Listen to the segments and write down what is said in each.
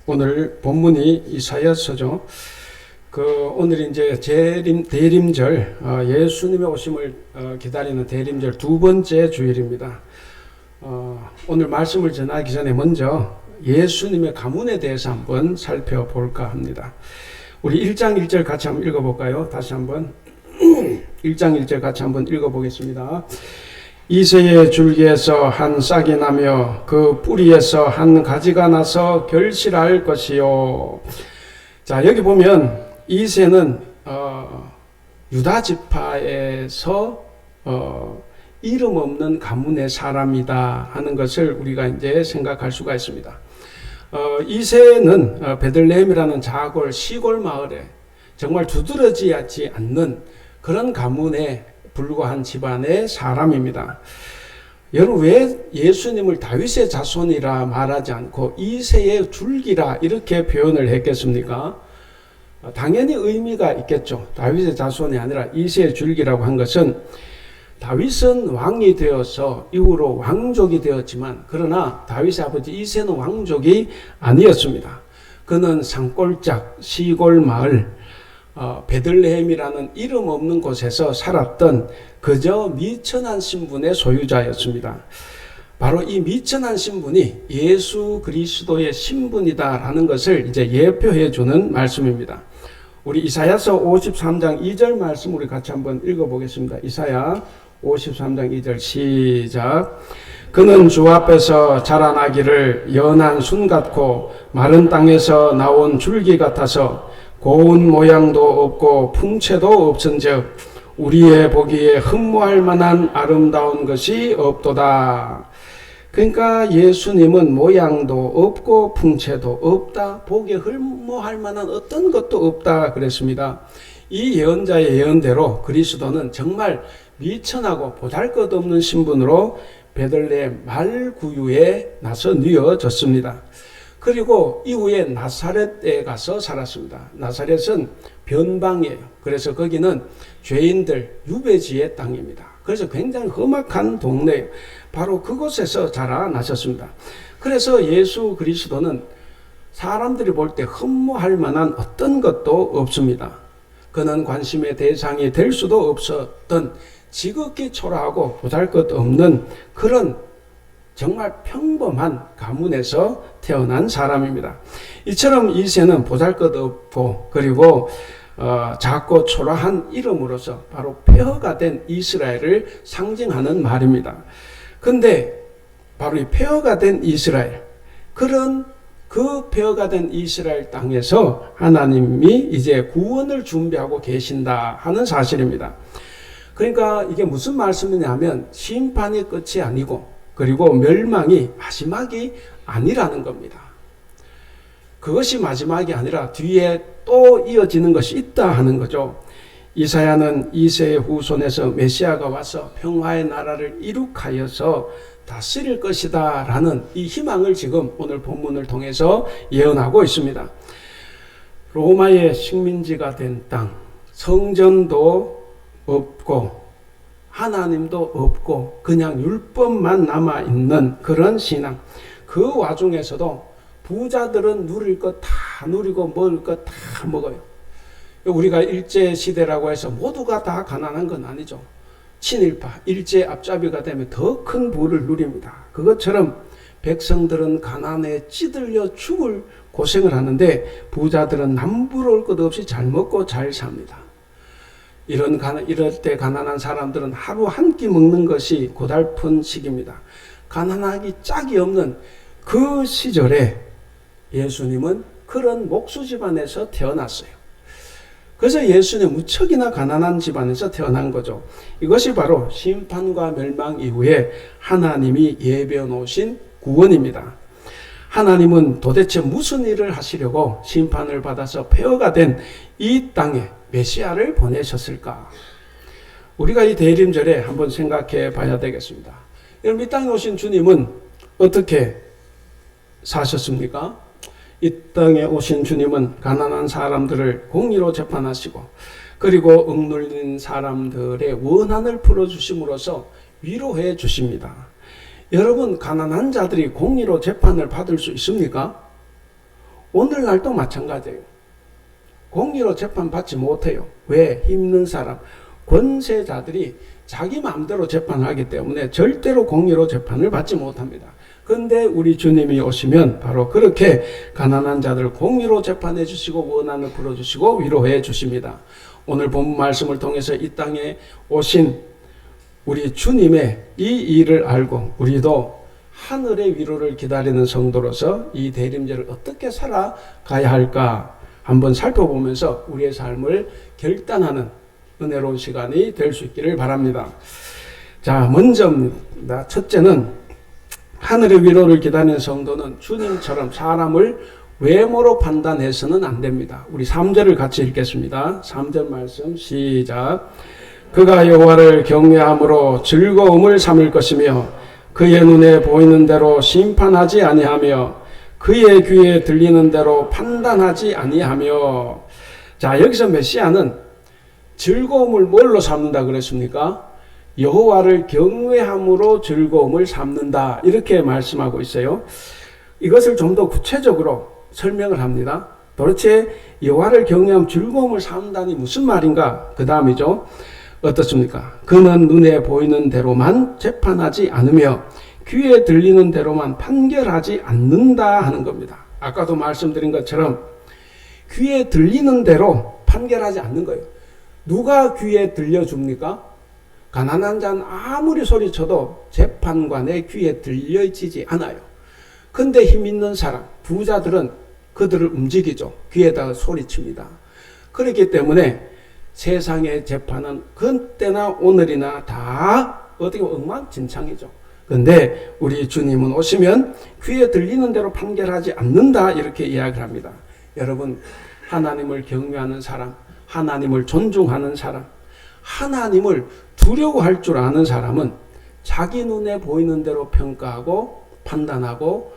오늘 본문이 이사야서죠. 오늘 이제 대림절, 예수님의 오심을 기다리는 대림절 두 번째 주일입니다. 오늘 말씀을 전하기 전에 먼저 예수님의 가문에 대해서 한번 살펴볼까 합니다. 우리 1장 1절 같이 한번 읽어볼까요? 다시 한번 1장 1절 같이 한번 읽어보겠습니다. 이새의 줄기에서 한 싹이 나며 그 뿌리에서 한 가지가 나서 결실할 것이요. 자, 여기 보면 이새는 유다 지파에서 이름 없는 가문의 사람이다 하는 것을 우리가 이제 생각할 수가 있습니다. 이새는 베들레헴이라는 작은 시골 마을에 정말 두드러지지 않는 그런 가문에 불과한 집안의 사람입니다. 여러분, 왜 예수님을 다윗의 자손이라 말하지 않고 이새의 줄기라 이렇게 표현을 했겠습니까? 당연히 의미가 있겠죠. 다윗의 자손이 아니라 이새의 줄기라고 한 것은 다윗은 왕이 되어서 이후로 왕족이 되었지만, 그러나 다윗의 아버지 이새는 왕족이 아니었습니다. 그는 산골짝 시골 마을 베들레헴이라는 이름 없는 곳에서 살았던 그저 미천한 신분의 소유자였습니다. 바로 이 미천한 신분이 예수 그리스도의 신분이다라는 것을 이제 예표해 주는 말씀입니다. 우리 이사야서 53장 2절 말씀 우리 같이 한번 읽어보겠습니다. 이사야 53장 2절 시작. 그는 주 앞에서 자라나기를 연한 순 같고 마른 땅에서 나온 줄기 같아서 고운 모양도 없고 풍채도 없은즉 우리의 보기에 흠모할 만한 아름다운 것이 없도다. 그러니까 예수님은 모양도 없고 풍채도 없다, 보기에 흠모할 만한 어떤 것도 없다 그랬습니다. 이 예언자의 예언대로 그리스도는 정말 미천하고 보잘것없는 신분으로 베들레헴 말구유에 나서 뉘어졌습니다. 그리고 이후에 나사렛에 가서 살았습니다. 나사렛은 변방이에요. 그래서 거기는 죄인들 유배지의 땅입니다. 그래서 굉장히 험악한 동네예요. 바로 그곳에서 자라나셨습니다. 그래서 예수 그리스도는 사람들이 볼 때 흠모할 만한 어떤 것도 없습니다. 그는 관심의 대상이 될 수도 없었던 지극히 초라하고 보잘것없는 그런 정말 평범한 가문에서 태어난 사람입니다. 이처럼 이새는 보잘것없고 그리고 작고 초라한 이름으로서 바로 폐허가 된 이스라엘을 상징하는 말입니다. 근데 바로 이 폐허가 된 이스라엘, 그런 그 폐허가 된 이스라엘 땅에서 하나님이 이제 구원을 준비하고 계신다 하는 사실입니다. 그러니까 이게 무슨 말씀이냐면 심판이 끝이 아니고 그리고 멸망이 마지막이 아니라는 겁니다. 그것이 마지막이 아니라 뒤에 또 이어지는 것이 있다 하는 거죠. 이사야는 이새의 후손에서 메시아가 와서 평화의 나라를 이룩하여서 다스릴 것이다 라는 이 희망을 지금 오늘 본문을 통해서 예언하고 있습니다. 로마의 식민지가 된 땅, 성전도 없고 하나님도 없고 그냥 율법만 남아있는 그런 신앙. 그 와중에서도 부자들은 누릴 것 다 누리고 먹을 것 다 먹어요. 우리가 일제시대라고 해서 모두가 다 가난한 건 아니죠. 친일파, 일제 앞잡이가 되면 더 큰 부를 누립니다. 그것처럼 백성들은 가난에 찌들려 죽을 고생을 하는데 부자들은 남부러울 것 없이 잘 먹고 잘 삽니다. 이럴 때 가난한 사람들은 하루 한 끼 먹는 것이 고달픈 시기입니다. 가난하기 짝이 없는 그 시절에 예수님은 그런 목수 집안에서 태어났어요. 그래서 예수는 무척이나 가난한 집안에서 태어난 거죠. 이것이 바로 심판과 멸망 이후에 하나님이 예비해 놓으신 구원입니다. 하나님은 도대체 무슨 일을 하시려고 심판을 받아서 폐허가 된 이 땅에 메시아를 보내셨을까? 우리가 이 대림절에 한번 생각해 봐야 되겠습니다. 여러분, 이 땅에 오신 주님은 어떻게 사셨습니까? 이 땅에 오신 주님은 가난한 사람들을 공의로 재판하시고 그리고 억눌린 사람들의 원한을 풀어주심으로써 위로해 주십니다. 여러분, 가난한 자들이 공의로 재판을 받을 수 있습니까? 오늘날도 마찬가지예요. 공의로 재판받지 못해요. 왜? 힘있는 사람, 권세자들이 자기 마음대로 재판을 하기 때문에 절대로 공의로 재판을 받지 못합니다. 그런데 우리 주님이 오시면 바로 그렇게 가난한 자들을 공의로 재판해 주시고 원한을 풀어주시고 위로해 주십니다. 오늘 본 말씀을 통해서 이 땅에 오신 우리 주님의 이 일을 알고 우리도 하늘의 위로를 기다리는 성도로서 이 대림절을 어떻게 살아가야 할까 한번 살펴보면서 우리의 삶을 결단하는 은혜로운 시간이 될 수 있기를 바랍니다. 자, 먼저입니다. 첫째는 하늘의 위로를 기다리는 성도는 주님처럼 사람을 외모로 판단해서는 안 됩니다. 우리 3절을 같이 읽겠습니다. 3절 말씀 시작. 그가 여호와를 경외함으로 즐거움을 삼을 것이며 그의 눈에 보이는 대로 심판하지 아니하며 그의 귀에 들리는 대로 판단하지 아니하며. 자, 여기서 메시아는 즐거움을 뭘로 삼는다 그랬습니까? 여호와를 경외함으로 즐거움을 삼는다 이렇게 말씀하고 있어요. 이것을 좀 더 구체적으로 설명을 합니다. 도대체 여호와를 경외하면 즐거움을 삼다니 무슨 말인가? 그 다음이죠. 어떻습니까? 그는 눈에 보이는 대로만 재판하지 않으며 귀에 들리는 대로만 판결하지 않는다 하는 겁니다. 아까도 말씀드린 것처럼 귀에 들리는 대로 판결하지 않는 거예요. 누가 귀에 들려줍니까? 가난한 자는 아무리 소리쳐도 재판관의 귀에 들려지지 않아요. 근데 힘 있는 사람, 부자들은 그들을 움직이죠. 귀에다가 소리칩니다. 그렇기 때문에 세상의 재판은 그때나 오늘이나 다 어떻게 엉망진창이죠. 그런데 우리 주님은 오시면 귀에 들리는 대로 판결하지 않는다 이렇게 이야기를 합니다. 여러분, 하나님을 경외하는 사람, 하나님을 존중하는 사람, 하나님을 두려워할 줄 아는 사람은 자기 눈에 보이는 대로 평가하고 판단하고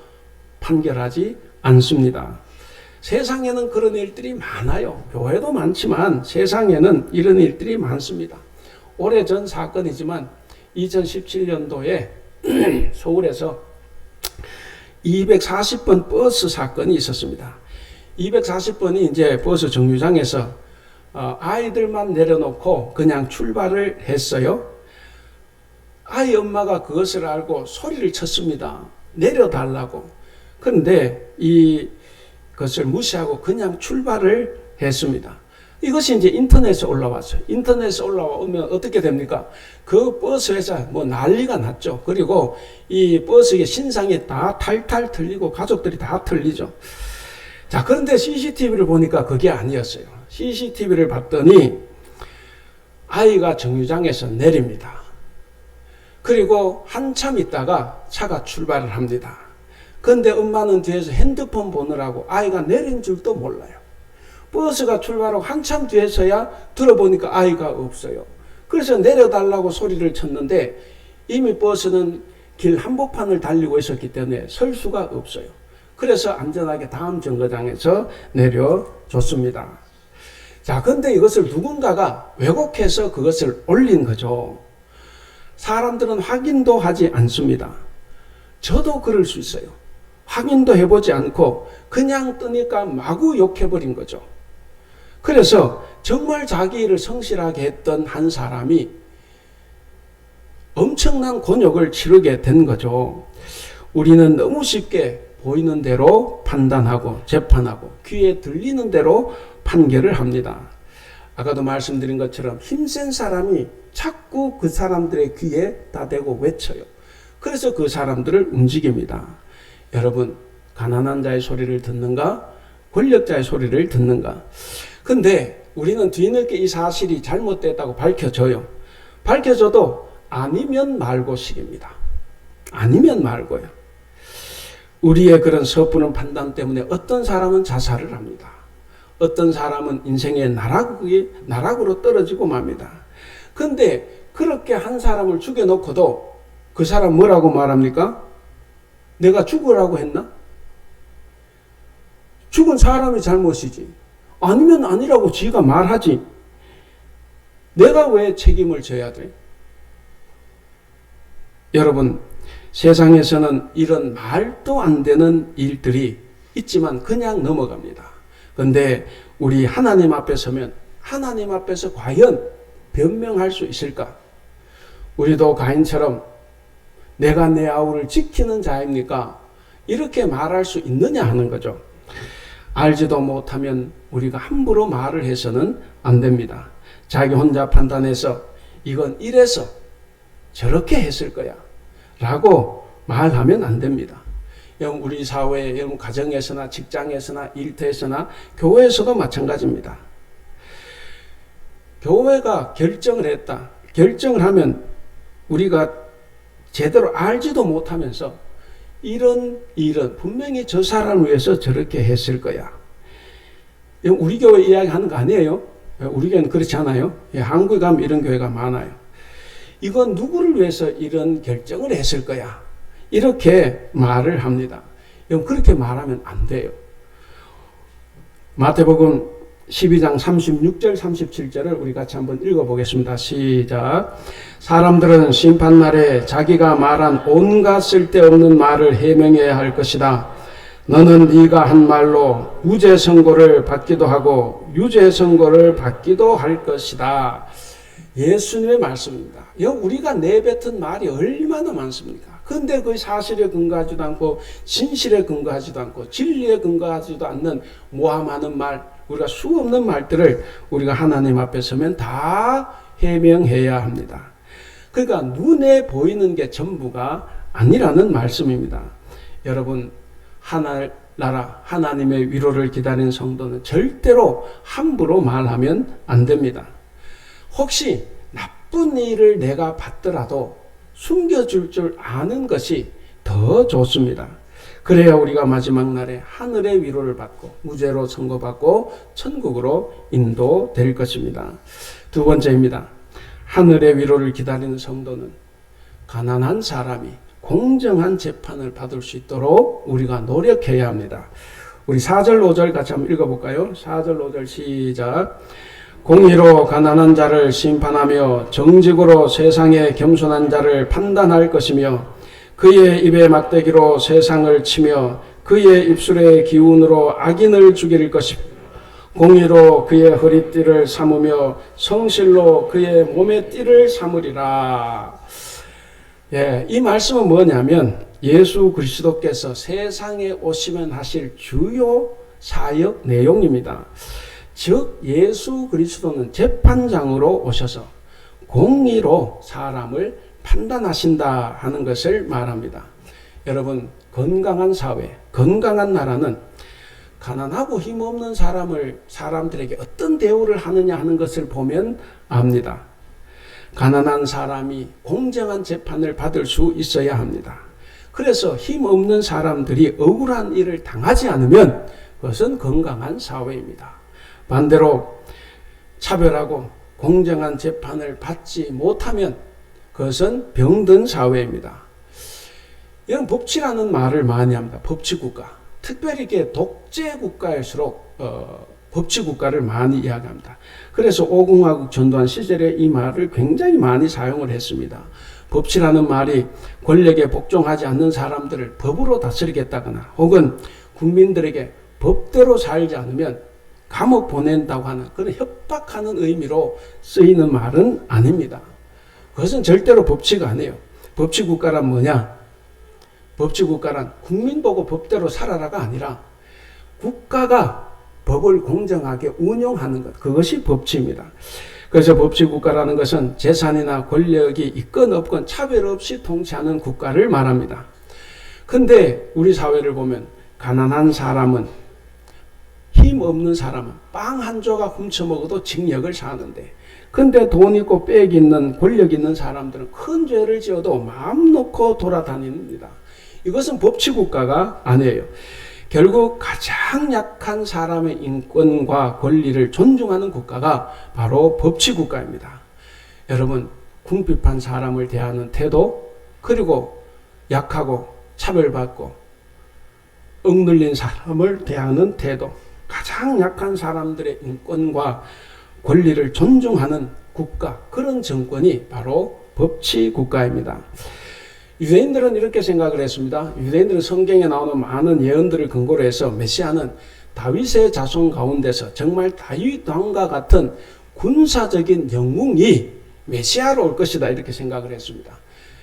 판결하지 않습니다. 세상에는 그런 일들이 많아요. 교회도 많지만 세상에는 이런 일들이 많습니다. 오래전 사건이지만 2017년도에 서울에서 240번 버스 사건이 있었습니다. 240번이 이제 버스 정류장에서 아이들만 내려놓고 그냥 출발을 했어요. 아이 엄마가 그것을 알고 소리를 쳤습니다. 내려달라고. 그런데 그것을 무시하고 그냥 출발을 했습니다. 이것이 이제 인터넷에 올라왔어요. 인터넷에 올라오면 어떻게 됩니까? 그 버스 회사 뭐 난리가 났죠. 그리고 이 버스의 신상이 다 탈탈 틀리고 가족들이 다 틀리죠. 자, 그런데 CCTV를 보니까 그게 아니었어요. CCTV를 봤더니 아이가 정류장에서 내립니다. 그리고 한참 있다가 차가 출발을 합니다. 그런데 엄마는 뒤에서 핸드폰 보느라고 아이가 내린 줄도 몰라요. 버스가 출발하고 한참 뒤에서야 들어보니까 아이가 없어요. 그래서 내려달라고 소리를 쳤는데 이미 버스는 길 한복판을 달리고 있었기 때문에 설 수가 없어요. 그래서 안전하게 다음 정거장에서 내려줬습니다. 자, 근데 이것을 누군가가 왜곡해서 그것을 올린 거죠. 사람들은 확인도 하지 않습니다. 저도 그럴 수 있어요. 확인도 해보지 않고 그냥 뜨니까 마구 욕해버린 거죠. 그래서 정말 자기 일을 성실하게 했던 한 사람이 엄청난 곤욕을 치르게 된 거죠. 우리는 너무 쉽게 보이는 대로 판단하고 재판하고 귀에 들리는 대로 판결을 합니다. 아까도 말씀드린 것처럼 힘센 사람이 자꾸 그 사람들의 귀에 다 대고 외쳐요. 그래서 그 사람들을 움직입니다. 여러분, 가난한 자의 소리를 듣는가? 권력자의 소리를 듣는가? 근데 우리는 뒤늦게 이 사실이 잘못됐다고 밝혀져요. 밝혀져도 아니면 말고식입니다. 아니면 말고요. 우리의 그런 섣부른 판단 때문에 어떤 사람은 자살을 합니다. 어떤 사람은 인생의 나락으로 떨어지고 맙니다. 그런데 그렇게 한 사람을 죽여놓고도 그 사람 뭐라고 말합니까? 내가 죽으라고 했나? 죽은 사람이 잘못이지. 아니면 아니라고 지가 말하지. 내가 왜 책임을 져야 돼? 여러분, 세상에서는 이런 말도 안 되는 일들이 있지만 그냥 넘어갑니다. 그런데 우리 하나님 앞에 서면 하나님 앞에서 과연 변명할 수 있을까? 우리도 가인처럼 내가 내 아우를 지키는 자입니까? 이렇게 말할 수 있느냐 하는 거죠. 알지도 못하면 우리가 함부로 말을 해서는 안 됩니다. 자기 혼자 판단해서 이건 이래서 저렇게 했을 거야 라고 말하면 안 됩니다. 여러분, 우리 사회에, 여러분 가정에서나 직장에서나 일터에서나 교회에서도 마찬가지입니다. 교회가 결정을 했다. 결정을 하면 우리가 제대로 알지도 못하면서 이런 일은 분명히 저 사람을 위해서 저렇게 했을 거야. 우리 교회 이야기하는 거 아니에요? 우리 교회는 그렇지 않아요? 한국에 가면 이런 교회가 많아요. 이건 누구를 위해서 이런 결정을 했을 거야. 이렇게 말을 합니다. 그렇게 말하면 안 돼요. 마태복음 12장 36절 37절을 우리 같이 한번 읽어보겠습니다. 시작. 사람들은 심판날에 자기가 말한 온갖 쓸데없는 말을 해명해야 할 것이다. 너는 네가 한 말로 무죄 선고를 받기도 하고 유죄 선고를 받기도 할 것이다. 예수님의 말씀입니다. 우리가 내뱉은 말이 얼마나 많습니까? 그런데 그 사실에 근거하지도 않고 진실에 근거하지도 않고 진리에 근거하지도 않는 모함하는 말, 우리가 수없는 말들을 우리가 하나님 앞에 서면 다 해명해야 합니다. 그러니까 눈에 보이는 게 전부가 아니라는 말씀입니다. 여러분, 하늘나라 하나님의 위로를 기다리는 성도는 절대로 함부로 말하면 안 됩니다. 혹시 나쁜 일을 내가 받더라도 숨겨줄 줄 아는 것이 더 좋습니다. 그래야 우리가 마지막 날에 하늘의 위로를 받고 무죄로 선고받고 천국으로 인도될 것입니다. 두 번째입니다. 하늘의 위로를 기다리는 성도는 가난한 사람이 공정한 재판을 받을 수 있도록 우리가 노력해야 합니다. 우리 4절 5절 같이 한번 읽어볼까요? 4절 5절 시작. 공의로 가난한 자를 심판하며 정직으로 세상의 겸손한 자를 판단할 것이며 그의 입의 막대기로 세상을 치며 그의 입술의 기운으로 악인을 죽일 것이며 공의로 그의 허리띠를 삼으며 성실로 그의 몸의 띠를 삼으리라. 이 말씀은 뭐냐면 예수 그리스도께서 세상에 오시면 하실 주요 사역 내용입니다. 즉 예수 그리스도는 재판장으로 오셔서 공의로 사람을 판단하신다 하는 것을 말합니다. 여러분, 건강한 사회, 건강한 나라는 가난하고 힘없는 사람들에게 어떤 대우를 하느냐 하는 것을 보면 압니다. 가난한 사람이 공정한 재판을 받을 수 있어야 합니다. 그래서 힘없는 사람들이 억울한 일을 당하지 않으면 그것은 건강한 사회입니다. 반대로 차별하고 공정한 재판을 받지 못하면 그것은 병든 사회입니다. 이런 법치라는 말을 많이 합니다. 법치국가. 특별히 이게 독재국가일수록 법치국가를 많이 이야기합니다. 그래서 오공화국 전두환 시절에 이 말을 굉장히 많이 사용을 했습니다. 법치라는 말이 권력에 복종하지 않는 사람들을 법으로 다스리겠다거나 혹은 국민들에게 법대로 살지 않으면 감옥 보낸다고 하는 그런 협박하는 의미로 쓰이는 말은 아닙니다. 그것은 절대로 법치가 아니에요. 법치국가란 뭐냐? 법치국가란 국민 보고 법대로 살아라가 아니라 국가가 법을 공정하게 운용하는 것, 그것이 법치입니다. 그래서 법치국가라는 것은 재산이나 권력이 있건 없건 차별 없이 통치하는 국가를 말합니다. 근데 우리 사회를 보면 가난한 사람은 힘없는 사람은 빵 한 조각 훔쳐먹어도 징역을 사는데 근데 돈 있고 빽 있는 권력 있는 사람들은 큰 죄를 지어도 마음 놓고 돌아다닙니다. 이것은 법치국가가 아니에요. 결국 가장 약한 사람의 인권과 권리를 존중하는 국가가 바로 법치국가입니다. 여러분, 궁핍한 사람을 대하는 태도, 그리고 약하고 차별받고 억눌린 사람을 대하는 태도, 가장 약한 사람들의 인권과 권리를 존중하는 국가, 그런 정권이 바로 법치국가입니다. 유대인들은 이렇게 생각을 했습니다. 유대인들은 성경에 나오는 많은 예언들을 근거로 해서 메시아는 다윗의 자손 가운데서 정말 다윗 왕과 같은 군사적인 영웅이 메시아로 올 것이다 이렇게 생각을 했습니다.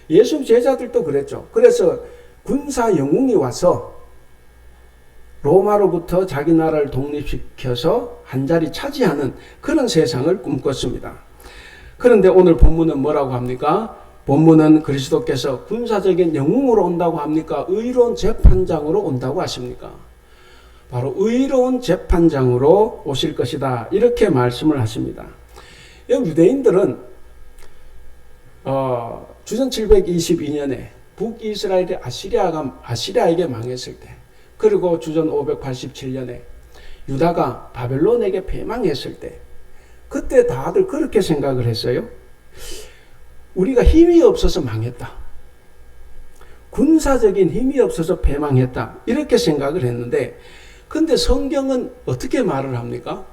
예수 제자들도 그랬죠. 그래서 군사 영웅이 와서 로마로부터 자기 나라를 독립시켜서 한 자리 차지하는 그런 세상을 꿈꿨습니다. 그런데 오늘 본문은 뭐라고 합니까? 본문은 그리스도께서 군사적인 영웅으로 온다고 합니까? 의로운 재판장으로 온다고 하십니까? 바로 의로운 재판장으로 오실 것이다 이렇게 말씀을 하십니다. 유대인들은 주전 722년에 북이스라엘이 아시리아에게 망했을 때, 그리고 주전 587년에 유다가 바벨론에게 패망했을 때, 그때 다들 그렇게 생각을 했어요. 우리가 힘이 없어서 망했다. 군사적인 힘이 없어서 패망했다. 이렇게 생각을 했는데, 근데 성경은 어떻게 말을 합니까?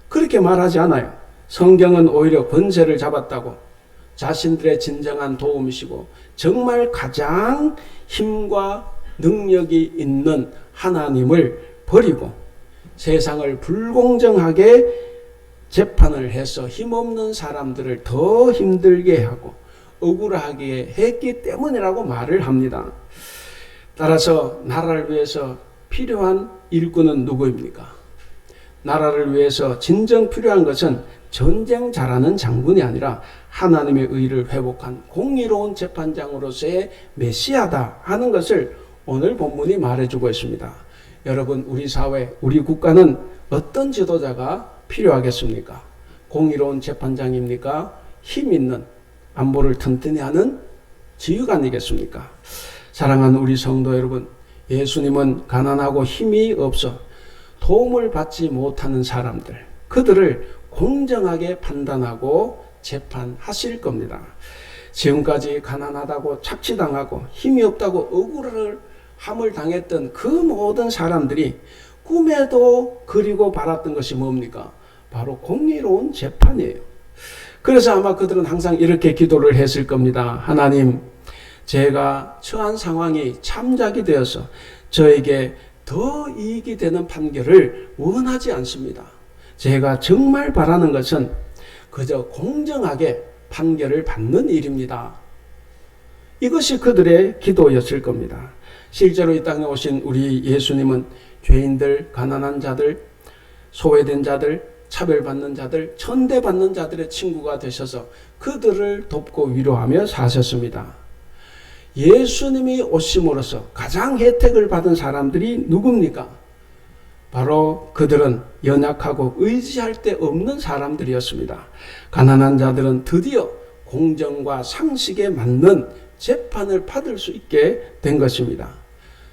그렇게 말하지 않아요. 성경은 오히려 권세를 잡았다고, 자신들의 진정한 도움이시고 정말 가장 힘과 능력이 있는 하나님을 버리고 세상을 불공정하게 재판을 해서 힘없는 사람들을 더 힘들게 하고 억울하게 했기 때문이라고 말을 합니다. 따라서 나라를 위해서 필요한 일꾼은 누구입니까? 나라를 위해서 진정 필요한 것은 전쟁 잘하는 장군이 아니라 하나님의 의를 회복한 공의로운 재판장으로서의 메시아다 하는 것을 오늘 본문이 말해주고 있습니다. 여러분, 우리 사회, 우리 국가는 어떤 지도자가 필요하겠습니까? 공의로운 재판장입니까? 힘 있는, 안보를 튼튼히 하는 지휘관이겠습니까? 사랑하는 우리 성도 여러분, 예수님은 가난하고 힘이 없어 도움을 받지 못하는 사람들, 그들을 공정하게 판단하고 재판하실 겁니다. 지금까지 가난하다고 착취당하고 힘이 없다고 억울함을 당했던 그 모든 사람들이 꿈에도 그리고 바랐던 것이 뭡니까? 바로 공의로운 재판이에요. 그래서 아마 그들은 항상 이렇게 기도를 했을 겁니다. 하나님, 제가 처한 상황이 참작이 되어서 저에게 더 이익이 되는 판결을 원하지 않습니다. 제가 정말 바라는 것은 그저 공정하게 판결을 받는 일입니다. 이것이 그들의 기도였을 겁니다. 실제로 이 땅에 오신 우리 예수님은 죄인들, 가난한 자들, 소외된 자들, 차별받는 자들, 천대받는 자들의 친구가 되셔서 그들을 돕고 위로하며 사셨습니다. 예수님이 오심으로써 가장 혜택을 받은 사람들이 누굽니까? 바로 그들은 연약하고 의지할 데 없는 사람들이었습니다. 가난한 자들은 드디어 공정과 상식에 맞는 재판을 받을 수 있게 된 것입니다.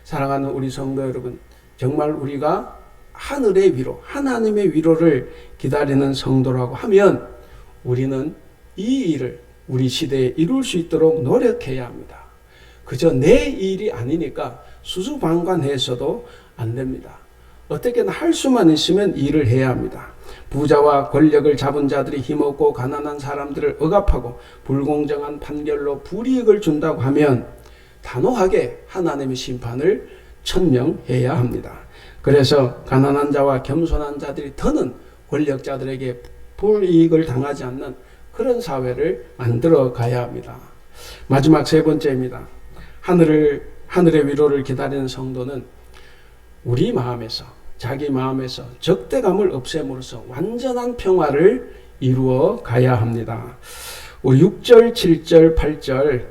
사랑하는 우리 성도 여러분, 정말 우리가 하늘의 위로, 하나님의 위로를 기다리는 성도라고 하면 우리는 이 일을 우리 시대에 이룰 수 있도록 노력해야 합니다. 그저 내 일이 아니니까 수수방관해서도 안 됩니다. 어떻게든 할 수만 있으면 일을 해야 합니다. 부자와 권력을 잡은 자들이 힘없고 가난한 사람들을 억압하고 불공정한 판결로 불이익을 준다고 하면 단호하게 하나님의 심판을 천명해야 합니다. 그래서 가난한 자와 겸손한 자들이 더는 권력자들에게 불이익을 당하지 않는 그런 사회를 만들어 가야 합니다. 마지막 세 번째입니다. 하늘의 위로를 기다리는 성도는 우리 마음에서, 자기 마음에서 적대감을 없앰으로써 완전한 평화를 이루어 가야 합니다. 우리 6절, 7절, 8절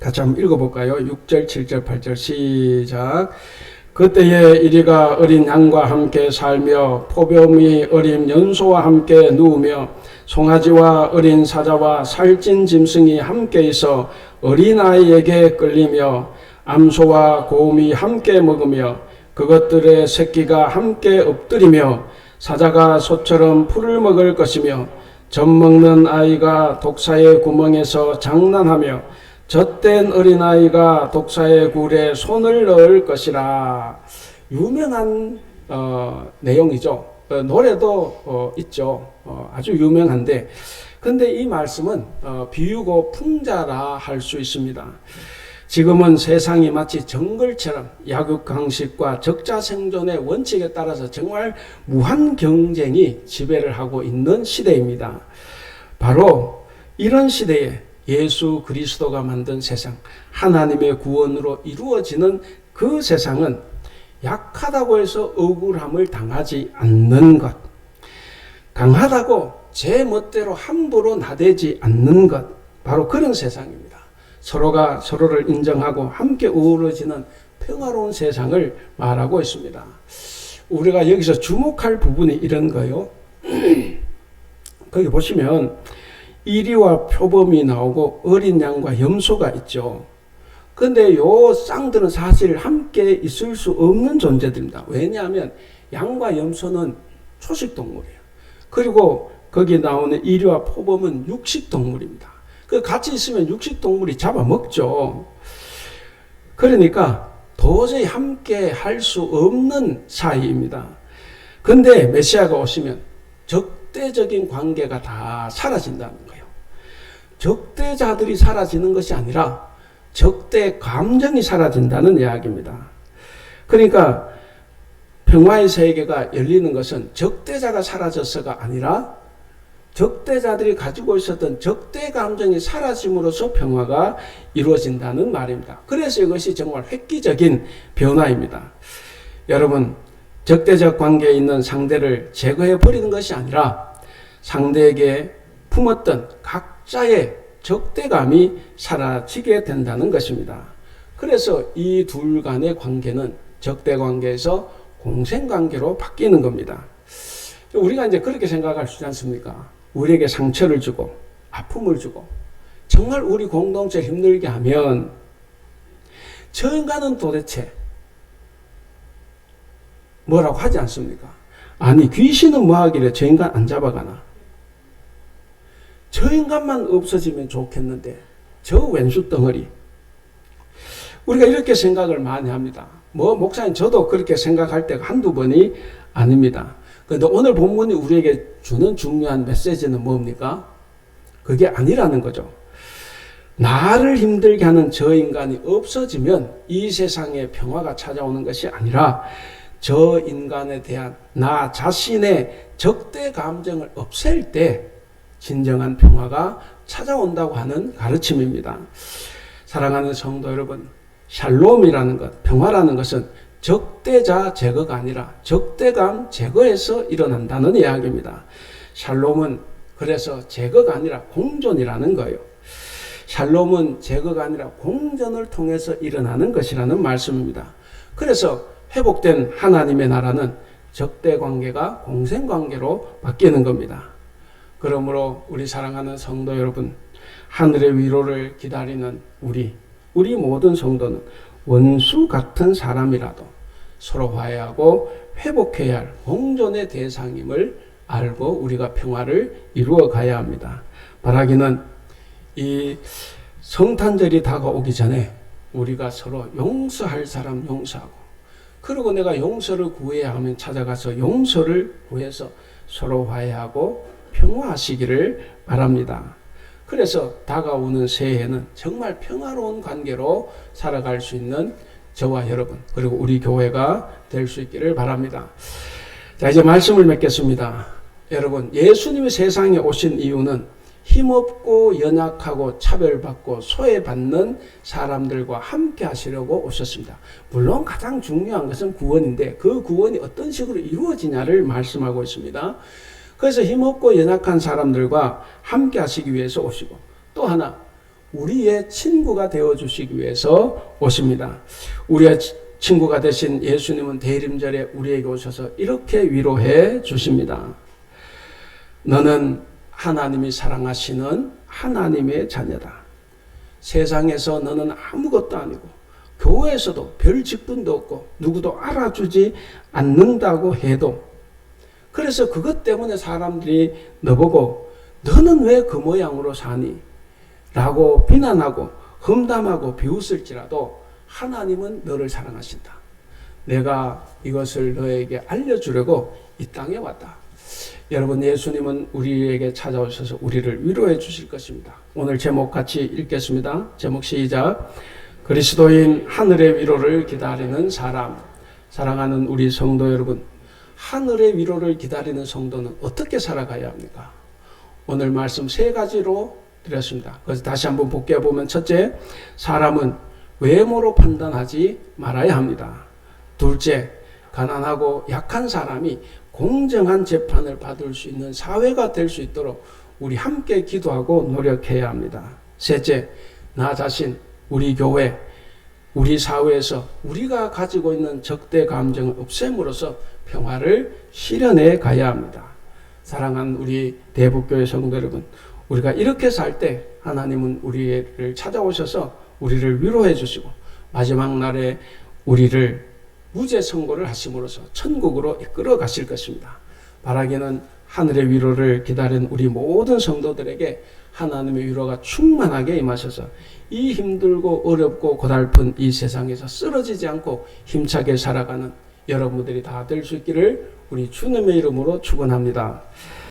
같이 한번 읽어볼까요? 6절, 7절, 8절 시작. 그때에 이리가 어린 양과 함께 살며 포범이 어린 연소와 함께 누우며 송아지와 어린 사자와 살찐 짐승이 함께 있어 어린아이에게 끌리며 암소와 고음이 함께 먹으며 그것들의 새끼가 함께 엎드리며 사자가 소처럼 풀을 먹을 것이며 젖먹는 아이가 독사의 구멍에서 장난하며 젖된 어린아이가 독사의 굴에 손을 넣을 것이라. 유명한 내용이죠. 노래도 있죠. 아주 유명한데 근데 이 말씀은 비유고 풍자라 할 수 있습니다. 지금은 세상이 마치 정글처럼 약육강식과 적자생존의 원칙에 따라서 정말 무한 경쟁이 지배를 하고 있는 시대입니다. 바로 이런 시대에 예수 그리스도가 만든 세상, 하나님의 구원으로 이루어지는 그 세상은 약하다고 해서 억울함을 당하지 않는 것, 강하다고 제 멋대로 함부로 나대지 않는 것, 바로 그런 세상입니다. 서로가 서로를 인정하고 함께 어우러지는 평화로운 세상을 말하고 있습니다. 우리가 여기서 주목할 부분이 이런 거예요. 거기 보시면 이리와 표범이 나오고 어린 양과 염소가 있죠. 근데 요 쌍들은 사실 함께 있을 수 없는 존재들입니다. 왜냐하면 양과 염소는 초식동물이에요. 그리고 거기 나오는 이리와 표범은 육식동물입니다. 그 같이 있으면 육식동물이 잡아먹죠. 그러니까 도저히 함께 할 수 없는 사이입니다. 근데 메시아가 오시면 적대적인 관계가 다 사라진다는 거예요. 적대자들이 사라지는 것이 아니라 적대 감정이 사라진다는 이야기입니다. 그러니까 평화의 세계가 열리는 것은 적대자가 사라져서가 아니라 적대자들이 가지고 있었던 적대 감정이 사라짐으로써 평화가 이루어진다는 말입니다. 그래서 이것이 정말 획기적인 변화입니다. 여러분, 적대적 관계에 있는 상대를 제거해 버리는 것이 아니라 상대에게 품었던 각자의 적대감이 사라지게 된다는 것입니다. 그래서 이 둘 간의 관계는 적대 관계에서 공생 관계로 바뀌는 겁니다. 우리가 이제 그렇게 생각할 수 있지 않습니까? 우리에게 상처를 주고 아픔을 주고 정말 우리 공동체를 힘들게 하면 저 인간은 도대체 뭐라고 하지 않습니까? 아니, 귀신은 뭐 하길래 저 인간 안 잡아가나? 저 인간만 없어지면 좋겠는데 저 왼수 덩어리. 우리가 이렇게 생각을 많이 합니다. 목사님, 저도 그렇게 생각할 때가 한두 번이 아닙니다. 그런데 오늘 본문이 우리에게 주는 중요한 메시지는 뭡니까? 그게 아니라는 거죠. 나를 힘들게 하는 저 인간이 없어지면 이 세상에 평화가 찾아오는 것이 아니라 저 인간에 대한 나 자신의 적대 감정을 없앨 때 진정한 평화가 찾아온다고 하는 가르침입니다. 사랑하는 성도 여러분, 샬롬이라는 것, 평화라는 것은 적대자 제거가 아니라 적대감 제거에서 일어난다는 이야기입니다. 샬롬은 그래서 제거가 아니라 공존이라는 거예요. 샬롬은 제거가 아니라 공존을 통해서 일어나는 것이라는 말씀입니다. 그래서 회복된 하나님의 나라는 적대 관계가 공생 관계로 바뀌는 겁니다. 그러므로 우리 사랑하는 성도 여러분, 하늘의 위로를 기다리는 우리 모든 성도는 원수 같은 사람이라도 서로 화해하고 회복해야 할 공존의 대상임을 알고 우리가 평화를 이루어 가야 합니다. 바라기는 이 성탄절이 다가오기 전에 우리가 서로 용서할 사람 용서하고, 그리고 내가 용서를 구해야 하면 찾아가서 용서를 구해서 서로 화해하고 평화하시기를 바랍니다. 그래서 다가오는 새해에는 정말 평화로운 관계로 살아갈 수 있는 저와 여러분, 그리고 우리 교회가 될 수 있기를 바랍니다. 자, 이제 말씀을 맺겠습니다. 여러분, 예수님이 세상에 오신 이유는 힘없고 연약하고 차별받고 소외받는 사람들과 함께 하시려고 오셨습니다. 물론 가장 중요한 것은 구원인데 그 구원이 어떤 식으로 이루어지냐를 말씀하고 있습니다. 그래서 힘없고 연약한 사람들과 함께 하시기 위해서 오시고, 또 하나 우리의 친구가 되어주시기 위해서 오십니다. 우리의 친구가 되신 예수님은 대림절에 우리에게 오셔서 이렇게 위로해 주십니다. 너는 하나님이 사랑하시는 하나님의 자녀다. 세상에서 너는 아무것도 아니고 교회에서도 별 직분도 없고 누구도 알아주지 않는다고 해도, 그래서 그것 때문에 사람들이 너보고 너는 왜 그 모양으로 사니? 라고 비난하고 험담하고 비웃을지라도 하나님은 너를 사랑하신다. 내가 이것을 너에게 알려주려고 이 땅에 왔다. 여러분, 예수님은 우리에게 찾아오셔서 우리를 위로해 주실 것입니다. 오늘 제목 같이 읽겠습니다. 제목 시작. 그리스도인 하늘의 위로를 기다리는 사람. 사랑하는 우리 성도 여러분, 하늘의 위로를 기다리는 성도는 어떻게 살아가야 합니까? 오늘 말씀 세 가지로 드렸습니다. 그래서 다시 한번 복귀해 보면, 첫째, 사람은 외모로 판단하지 말아야 합니다. 둘째, 가난하고 약한 사람이 공정한 재판을 받을 수 있는 사회가 될 수 있도록 우리 함께 기도하고 노력해야 합니다. 셋째, 나 자신, 우리 교회, 우리 사회에서 우리가 가지고 있는 적대 감정을 없앰으로써 평화를 실현해 가야 합니다. 사랑하는 우리 대북교회 성도 여러분, 우리가 이렇게 살 때 하나님은 우리를 찾아오셔서 우리를 위로해 주시고 마지막 날에 우리를 무죄 선고를 하심으로써 천국으로 이끌어 가실 것입니다. 바라기는 하늘의 위로를 기다린 우리 모든 성도들에게 하나님의 위로가 충만하게 임하셔서 이 힘들고 어렵고 고달픈 이 세상에서 쓰러지지 않고 힘차게 살아가는 여러분들이 다 될 수 있기를 우리 주님의 이름으로 축원합니다.